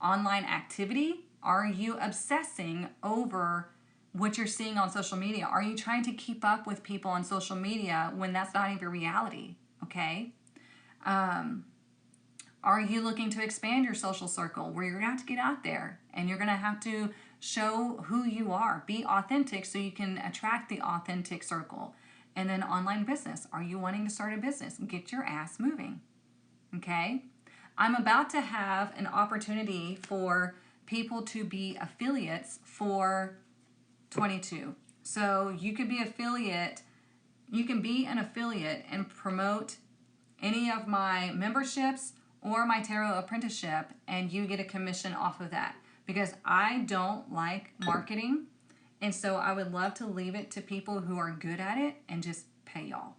S1: online activity. Are you obsessing over what you're seeing on social media? Are you trying to keep up with people on social media when that's not even reality? Okay. Are you looking to expand your social circle where you're going to have to get out there and you're going to have to show who you are? Be authentic so you can attract the authentic circle. And then online business. Are you wanting to start a business? Get your ass moving. Okay? I'm about to have an opportunity for people to be affiliates for 22. So you could be affiliate. You can be an affiliate and promote any of my memberships or my tarot apprenticeship, and you get a commission off of that, because I don't like marketing, and so I would love to leave it to people who are good at it and just pay y'all.